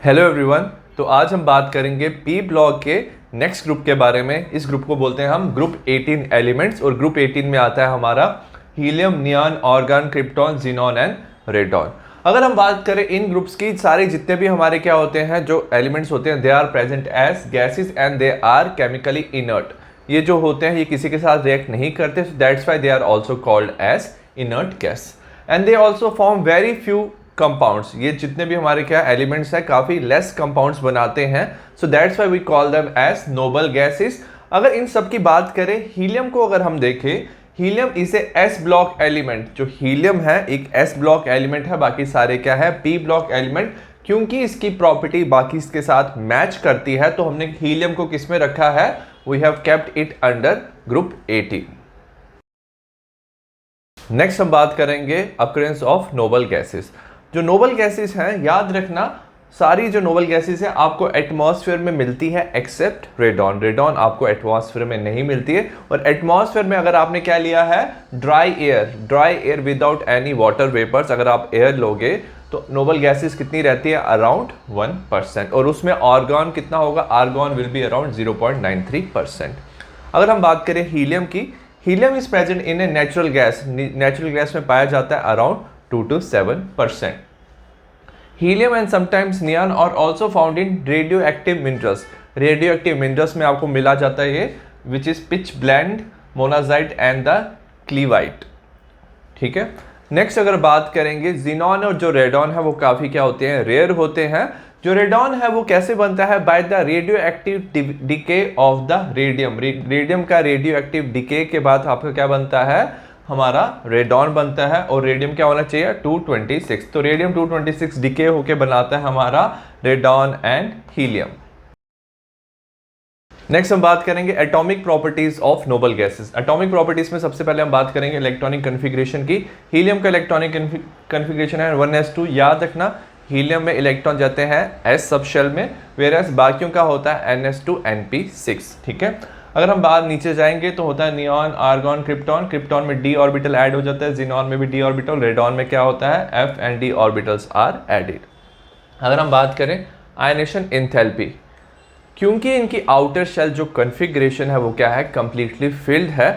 Hello everyone. तो आज हम बात करेंगे पी ब्लॉक के नेक्स्ट ग्रुप के बारे में। इस ग्रुप को बोलते हैं हम ग्रुप 18 एलिमेंट्स और ग्रुप 18 में आता है हमारा helium, neon, argon, krypton, xenon and radon. अगर हम बात करें इन ग्रुप्स की, सारे जितने भी हमारे क्या होते हैं जो एलिमेंट्स होते हैं, they are present as gases and they are chemically inert. ये जो होते हैं ये किसी के साथ रिएक्ट नहीं करते, that's why they are also called as inert gas and they also form very few compounds. ये जितने भी हमारे क्या एलिमेंट्स हैं काफी लेस कंपाउंड्स बनाते हैं, so that's why we call them as noble gases. अगर इन सब की बात करें, हीलियम को अगर हम देखें, helium is A S block element. जो हीलियम है एक एस ब्लॉक एलिमेंट है, बाकी सारे क्या है पी ब्लॉक एलिमेंट। क्योंकि इसकी प्रॉपर्टी बाकी इसके साथ मैच करती है तो हमने हीलियम को किस में रखा है, we have kept it under group 18। Next हम बात करेंगे अकरेंस ऑफ नोबल गैसेस। जो नोबल गैसेस हैं, याद रखना सारी जो नोबल गैसेस हैं आपको एटमॉस्फेयर में मिलती है एक्सेप्ट रेडॉन। रेडॉन आपको एटमॉस्फेयर में नहीं मिलती है। और एटमॉस्फेयर में अगर आपने क्या लिया है, dry air without any water vapours, अगर आप एयर लोगे तो नोबल गैसेस कितनी रहती है, अराउंड 1%। और उसमें आर्गन कितना होगा, आर्गन विल बी अराउंड 0.93%। अगर हम बात करें हीलियम की, helium is present in a natural gas में पाया जाता है around 2 to 7%. Helium and sometimes neon are also found in radioactive minerals. Radioactive minerals में आपको मिला जाता है ये, which is pitch blende, monazite and the cleveite. ठीक है। नेक्स्ट अगर बात करेंगे, जीनॉन और जो रेडॉन है वो काफ़ी क्या होते हैं, रेयर होते हैं। जो रेडॉन है वो कैसे बनता है, by the radio active decay of the radium. Radium का रेडियो एक्टिव डिके के बाद आपका क्या बनता है, हमारा रेडॉन बनता है। और रेडियम क्या होना चाहिए, 226। तो रेडियम 226 डिके होके बनाता है हमारा रेडॉन एंड हीलियम। नेक्स्ट हम बात करेंगे atomic properties of noble gases. Atomic properties में सबसे पहले हम बात करेंगे इलेक्ट्रॉनिक कन्फिग्रेशन की। हीलियम का इलेक्ट्रॉनिक कन्फिग्रेशन है 1s2। याद रखना हीलियम में इलेक्ट्रॉन जाते हैं s सब शेल में, वेयरएस बाकियों का होता है ns2 np6। ठीक है। अगर हम बाहर नीचे जाएंगे तो होता है नियॉन, आर्गन, क्रिप्टॉन। क्रिप्टॉन में d ऑर्बिटल ऐड हो जाता है, ज़ीनॉन में भी d ऑर्बिटल, रेडॉन में क्या होता है, f and d orbitals are added. अगर हम बात करें आयनेशन एंथैल्पी, क्योंकि इनकी आउटर शेल जो कन्फिग्रेशन है वो क्या है, कंप्लीटली फिल्ड है,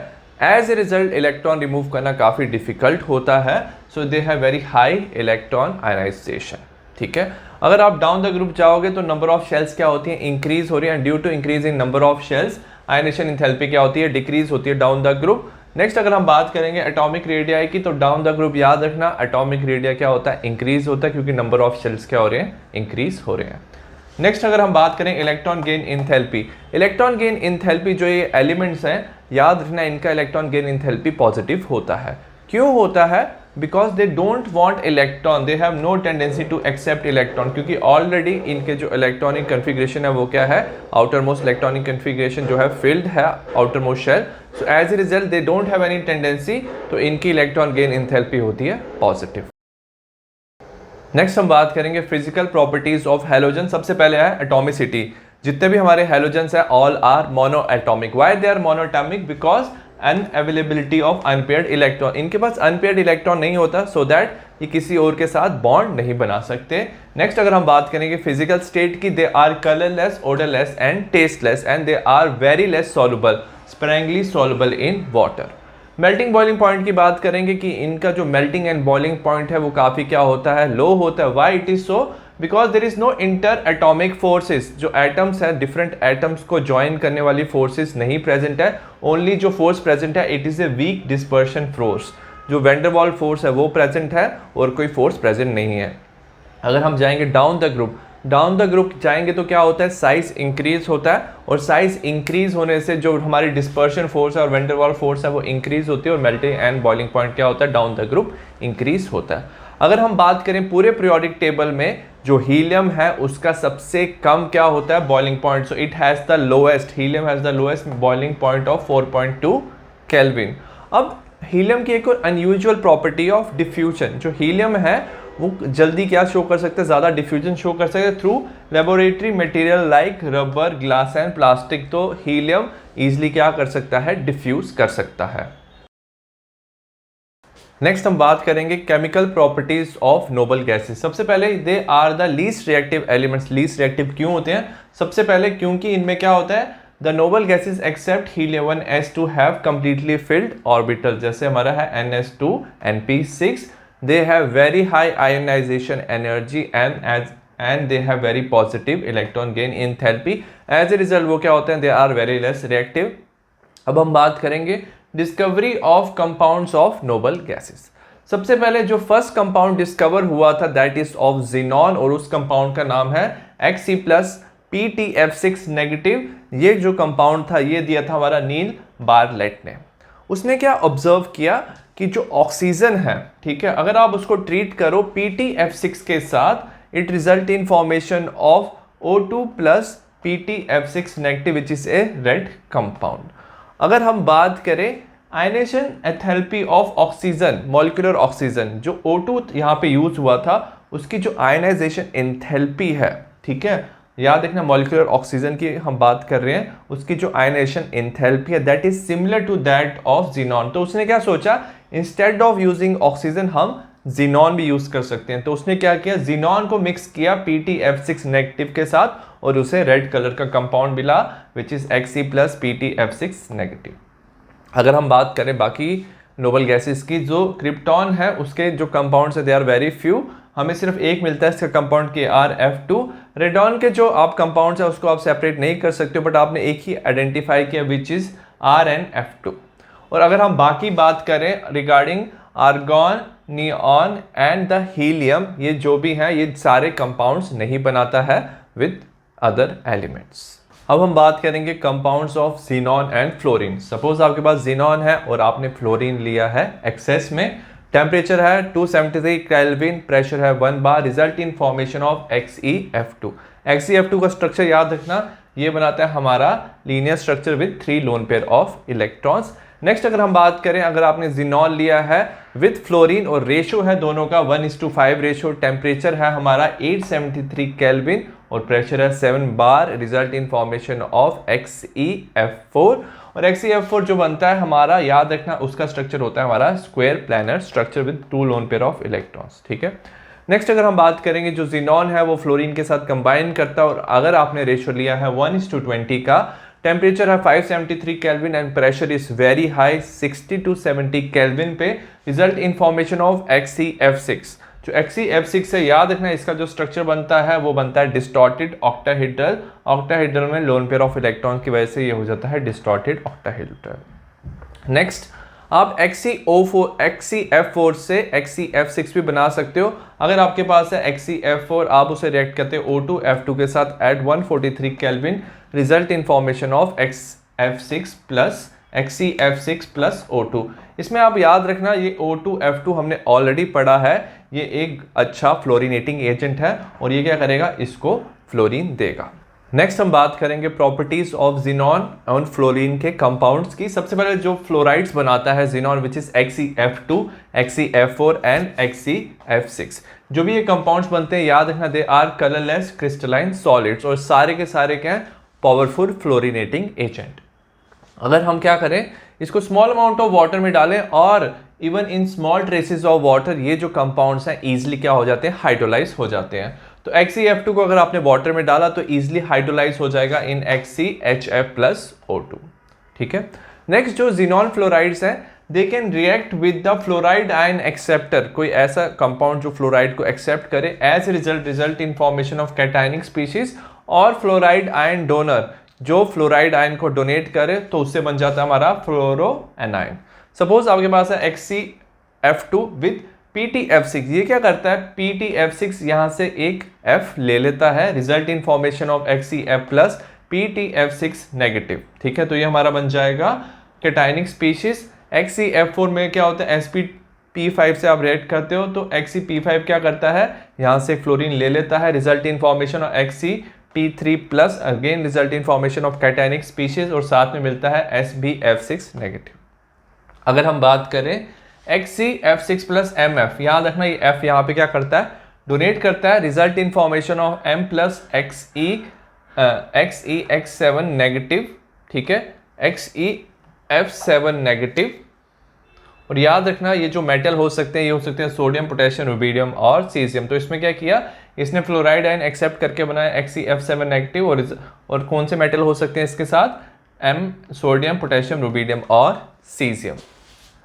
as a result electron remove करना काफ़ी डिफिकल्ट होता है। So they have very high electron ionization. ठीक है। अगर आप डाउन द ग्रुप जाओगे तो नंबर ऑफ शेल्स क्या होती है, इंक्रीज हो रही है। Due to increase in number of shells ionisation enthalpy क्या होती है, डिक्रीज होती है डाउन द ग्रुप। नेक्स्ट अगर हम बात करेंगे एटॉमिक रेडियाई की, तो डाउन द ग्रुप याद रखना एटॉमिक रेडिया क्या होता है, इंक्रीज होता है, क्योंकि नंबर ऑफ शेल्स क्या हो रहे हैं, इंक्रीज हो रहे हैं। नेक्स्ट अगर हम बात करें electron gain enthalpy, electron gain enthalpy जो ये एलिमेंट्स हैं, याद रखना इनका इलेक्ट्रॉन गेन एंथैल्पी पॉजिटिव होता है। क्यों होता है, because they don't want electron, they have no tendency to accept electron, क्योंकि ऑलरेडी इनके जो इलेक्ट्रॉनिक कन्फिग्रेशन है वो क्या है, आउटर मोस्ट इलेक्ट्रॉनिक कन्फिग्रेशन जो है फिल्ड है outermost shell. So as a result they don't have any tendency, तो इनकी इलेक्ट्रॉन गेन एंथैल्पी होती है पॉजिटिव। नेक्स्ट हम बात करेंगे फिजिकल प्रॉपर्टीज ऑफ हैलोजन। सबसे पहले है एटॉमिसिटी। जितने भी हमारे हैलोजन्स है all are monoatomic. Why they are monoatomic, because unavailability of unpaired electron, इनके पास अनपेयर्ड इलेक्ट्रॉन नहीं होता, सो दैट ये किसी और के साथ बॉन्ड नहीं बना सकते। नेक्स्ट अगर हम बात करेंगे फिजिकल स्टेट की, they are colourless, odourless and tasteless and they are very less soluble, sparingly soluble in water. Melting boiling point की बात करेंगे कि इनका जो मेल्टिंग एंड बॉइलिंग पॉइंट है वो काफ़ी क्या होता है, लो होता है। Why it is so, because there is no interatomic forces. जो एटम्स है, डिफरेंट एटम्स को ज्वाइन करने वाली फोर्सेस नहीं प्रेजेंट है। ओनली जो फोर्स प्रेजेंट है it is a weak dispersion force, जो वेंडरवॉल फोर्स है वो प्रेजेंट है और कोई फोर्स प्रेजेंट नहीं है। अगर हम जाएंगे down the group, down the group जाएंगे तो क्या होता है, साइज इंक्रीज होता है, और साइज इंक्रीज होने से जो हमारी डिस्पर्शन फोर्स है और वेंडरवॉल फोर्स है वो इंक्रीज होती है, और मेल्टिंग एंड बॉइलिंग पॉइंट क्या होता है, डाउन द ग्रुप इंक्रीज होता है। अगर हम बात करें पूरे पीरियोडिक टेबल में, जो हीलियम है उसका सबसे कम क्या होता है, boiling point. So it has the lowest, helium has the lowest boiling point of 4.2 kelvin. अब हीलियम की एक और अनयूजुअल प्रॉपर्टी ऑफ डिफ्यूजन, जो हीलियम है वो जल्दी क्या शो कर सकते हैं, ज़्यादा डिफ्यूजन शो कर सकते हैं through laboratory material like rubber, glass and plastic. तो हीलियम ईजिली क्या कर सकता है, डिफ्यूज कर सकता है। नेक्स्ट हम बात करेंगे chemical properties of noble gases. सबसे पहले they are the least reactive elements. Least reactive क्यों होते हैं? सबसे पहले क्योंकि इनमें क्या होता है, the noble gases except helium 1s2 have completely filled orbital. जैसे हमारा है NS2 NP6, they have very high ionisation energy and they have very positive electron gain enthalpy. As a result वो क्या होते हैं, they are very less reactive. अब हम बात करेंगे discovery of compounds of noble gases. सबसे पहले जो फर्स्ट कंपाउंड डिस्कवर हुआ था दैट इज ऑफ जिनॉन, और उस कंपाउंड का नाम है Xe+PtF6 नेगेटिव। ये जो कंपाउंड था ये दिया था हमारा नील बार्लेट ने। उसने क्या ऑब्जर्व किया कि जो ऑक्सीजन है, ठीक है, अगर आप उसको ट्रीट करो PtF6 के साथ, it result in formation of O2+PtF6 negative which is a red compound. अगर हम बात करें ionisation enthalpy of oxygen, molecular oxygen, जो O2 यहाँ पे यूज हुआ था, उसकी जो आयनाइजेशन एंथैल्पी है, ठीक है, याद रखना मॉलिक्यूलर ऑक्सीजन की हम बात कर रहे हैं, उसकी जो आयनेशन एंथैल्पी है that is similar to that of xenon. तो उसने क्या सोचा, इंस्टेड ऑफ यूजिंग ऑक्सीजन हम जिनॉन भी यूज कर सकते हैं। तो उसने क्या किया, जिनॉन को मिक्स किया PtF6 नेगेटिव के साथ और उसे रेड कलर का कंपाउंड मिला विच इज Xe+PtF6 नेगेटिव। अगर हम बात करें बाकी नोबल गैसेस की, जो क्रिप्टॉन है उसके जो कंपाउंड्स है दे आर वेरी फ्यू, हमें सिर्फ एक मिलता है इसका कंपाउंड KrF2। रेडॉन के जो आप कंपाउंड्स है उसको आप सेपरेट नहीं कर सकते हो, बट आपने एक ही आइडेंटिफाई किया विच इज RnF2। और अगर हम बाकी बात करें regarding argon, neon and the helium, ये जो भी हैं ये सारे कंपाउंड्स नहीं बनाता है विद अदर एलिमेंट्स। अब हम बात करेंगे compounds of xenon and fluorine. Suppose आपके पास जिनॉन है और आपने फ्लोरीन लिया है एक्सेस में, टेम्परेचर है 273 केल्विन, प्रेशर है 1 bar, result in formation of XeF2। XeF2 का स्ट्रक्चर याद रखना, ये बनाता है हमारा linear structure with 3 loan pair of electrons. Next अगर हम बात करें, अगर आपने जिनॉन लिया है विद फ्लोरीन और रेशो है दोनों का 1:5 रेशो, टेम्परेचर है हमारा 873 केल्विन और प्रेशर है 7 bar, result in formation of XeF4। और XeF4 जो बनता है हमारा, याद रखना उसका स्ट्रक्चर होता है हमारा square planar structure with 2 lone pair of electrons, ठीक है। नेक्स्ट अगर हम बात करेंगे, जो जिनॉन है वो फ्लोरीन के साथ कंबाइन करता है और अगर आपने रेशो लिया है 1:20 का, टेम्परेचर है 573 kelvin and pressure is very high 60 to 70 kelvin पे, result in formation of XeF6। जो XeF6 से याद रखना इसका जो स्ट्रक्चर बनता है वो बनता है डिस्टॉर्टेड ऑक्टाहेड्रल। ऑक्टाहेड्रल में लोन पेयर ऑफ इलेक्ट्रॉन की वजह से ये हो जाता है डिस्टॉर्टेड ऑक्टाहेड्रल। नेक्स्ट आप XeF4 से XeF6 भी बना सकते हो। अगर आपके पास है XeF4, आप उसे रिएक्ट करते हो O2F2 के साथ at 143 kelvin, result in formation of XeF6 plus O2। इसमें आप याद रखना ये O2F2 हमने ऑलरेडी पढ़ा है, ये एक अच्छा फ्लोरिनेटिंग एजेंट है और ये क्या करेगा, इसको फ्लोरीन देगा। नेक्स्ट हम बात करेंगे प्रॉपर्टीज ऑफ जिनॉन और फ्लोरीन के कंपाउंड्स की। सबसे पहले जो फ्लोराइड्स बनाता है xenon which is XeF2, XeF4 and XeF6। जो भी ये कंपाउंड्स बनते हैं याद रखना they are colourless crystalline solids और सारे के सारे क्या हैं, पावरफुल फ्लोरिनेटिंग एजेंट। अगर हम क्या करें, इसको स्मॉल अमाउंट ऑफ वाटर में डालें और even in small traces of water ये जो कंपाउंड्स हैं इजीली क्या हो जाते हैं, हाइड्रोलाइज हो जाते हैं। तो XeF2 को अगर आपने वाटर में डाला तो इजीली हाइड्रोलाइज हो जाएगा इन XeHF+O2, ठीक है। नेक्स्ट जो जिनॉन फ्लोराइड्स हैं they can react with the fluoride ion acceptor. कोई ऐसा कंपाउंड जो फ्लोराइड को एक्सेप्ट करे, as result in formation of cationic species, और फ्लोराइड आयन डोनर जो फ्लोराइड आयन को डोनेट करे तो उससे बन जाता है हमारा फ्लोरो एनायन। सपोज आपके पास है XeF2 विद PtF6, ये क्या करता है, PtF6 यहां से एक F ले लेता है, result in formation of XeF+ PtF6 negative, ठीक है। तो ये हमारा बन जाएगा कैटायनिक स्पीशीज। XeF4 में क्या होता है, Sp(P5) से आप रिएक्ट करते हो तो Xe(P5) क्या करता है, यहां से फ्लोरीन ले लेता है, result in formation of Xe(P3+), again result in formation of cationic species और साथ में मिलता है SbF6 नेगेटिव। अगर हम बात करें XeF6+ MF, याद रखना ये F यहाँ पे क्या करता है, डोनेट करता है, result in formation of XeX7 negative, ठीक है, XeF7 नेगेटिव। और याद रखना ये जो मेटल हो सकते हैं ये हो सकते हैं सोडियम, पोटेशियम, रुबीडियम और सीजियम। तो इसमें क्या किया, इसने फ्लोराइड आयन एक्सेप्ट करके बनाया XeF7 नेगेटिव। और कौन से मेटल हो सकते हैं इसके साथ, M, सोडियम, पोटेशियम, रुबीडियम और सीजियम।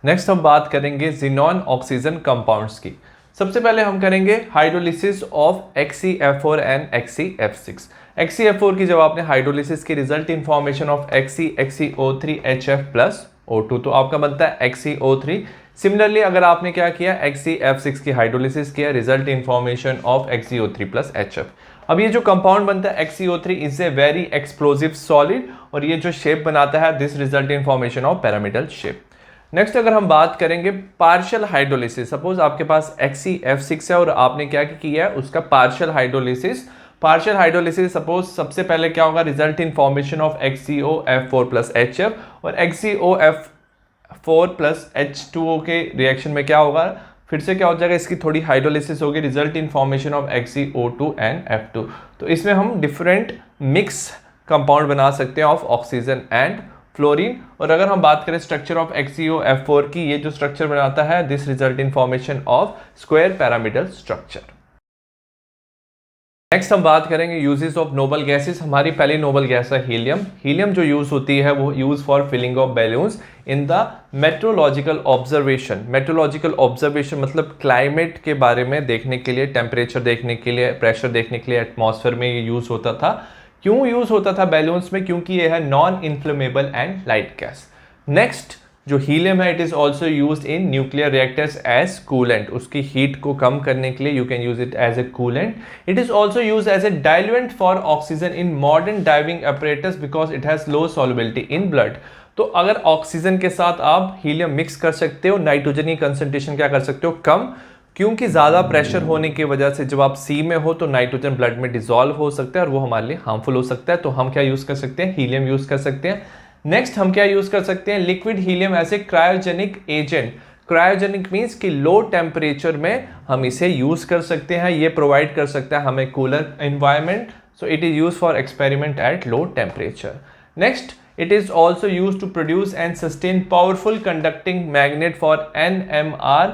नेक्स्ट हम बात करेंगे जिनॉन ऑक्सीजन कंपाउंड्स की। सबसे पहले हम करेंगे hydrolysis of XeF4 and XeF6। XeF4 की जब आपने हाइड्रोलिसिस की result in formation of XeO3 HF plus O2, तो आपका बनता है XeO3। सिमिलरली अगर आपने क्या किया, XeF6 की हाइड्रोलिसिस किया, result in formation of XeO3 plus HF। अब ये जो कंपाउंड बनता है XeO3 is a very explosive solid, और ये जो शेप बनाता है this result in formation of pyramidal shape. Next अगर हम बात करेंगे पार्शियल हाइड्रोलिसिस, सपोज आपके पास XeF6 है और आपने क्या किया है उसका partial hydrolysis. Partial hydrolysis suppose सबसे पहले क्या होगा, result in formation of XeOF4 plus HF, और XeOF4 प्लस H2O के रिएक्शन में क्या होगा, फिर से क्या हो जाएगा, इसकी थोड़ी हाइड्रोलिसिस होगी, result in formation of XeO2 and F2। तो इसमें हम डिफरेंट मिक्स कंपाउंड बना सकते हैं ऑफ ऑक्सीजन एंड फ्लोरीन। और अगर हम बात करें स्ट्रक्चर ऑफ XeOF4 की, ये जो स्ट्रक्चर बनाता है this result in formation of square pyramidal structure. Next हम बात करेंगे यूजेस ऑफ नोबल गैसेस। हमारी पहली नोबल गैस है हीलियम। हीलियम जो यूज होती है वो use for filling of balloons in the metrological observation. Metrological observation मतलब क्लाइमेट के बारे में देखने के लिए, टेम्परेचर देखने के लिए, प्रेशर देखने के लिए एटमॉस्फेयर में ये यूज होता था। क्यों यूज होता था बैलून्स में, क्योंकि ये है non inflammable and light gas. Next जो हीलियम है it is also used in nuclear reactors as coolant. उसकी हीट को कम करने के लिए you can use it as a coolant. It is also use as a diluent for oxygen in modern diving apparatus because it has low solubility in blood. तो अगर oxygen के साथ आप हीलियम मिक्स कर सकते हो, नाइट्रोजन की concentration क्या कर सकते हो, कम, क्योंकि ज़्यादा प्रेशर होने की वजह से जब आप सी में हो तो नाइट्रोजन ब्लड में डिसॉल्व हो सकता है और वो हमारे लिए हार्मफुल हो सकता है। तो हम क्या यूज़ कर सकते हैं, हीलियम यूज़ कर सकते हैं। नेक्स्ट हम क्या यूज़ कर सकते हैं, liquid helium as a cryogenic agent. Cryogenic means कि लो टेम्परेचर में हम इसे यूज़ कर सकते हैं, ये प्रोवाइड कर सकता है हमें cooler environment. So it is use for experiment at low temperature. Next it is also used to produce and sustain powerful conducting magnet for NMR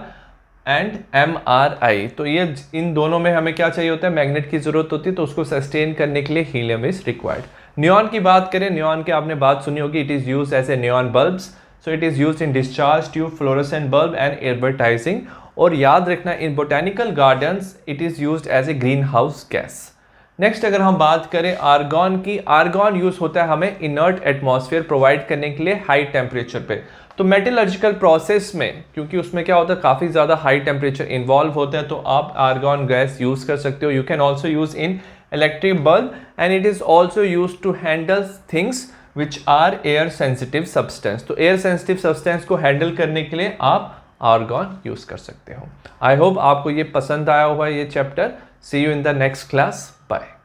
and MRI। तो ये इन दोनों में हमें क्या चाहिए होता है, मैग्नेट की जरूरत होती है, तो उसको सस्टेन करने के लिए हीलियम इज रिक्वायर्ड। नियॉन की बात करें, नियॉन की आपने बात सुनी होगी, it is used as a neon bulbs. So it is used in discharge tube, fluorescent bulb and advertising. और याद रखना in botanical gardens it is used as a greenhouse gas. Next अगर हम बात करें आर्गॉन की, argon use होता है हमें इनर्ट एटमॉस्फेयर प्रोवाइड करने के लिए हाई टेम्परेचर पे। तो मेटलर्जिकल प्रोसेस में क्योंकि उसमें क्या होता है काफ़ी ज़्यादा हाई टेम्परेचर इन्वॉल्व होता है, तो आप आर्गॉन गैस यूज़ कर सकते हो। You can also use in electric bulb and it is also use to handle things which are air sensitive substance. तो एयर सेंसिटिव सब्सटेंस को हैंडल करने के लिए आप आर्गॉन यूज़ कर सकते हो। आई होप आपको ये पसंद आया होगा ये chapter. See you in the next class. Bye.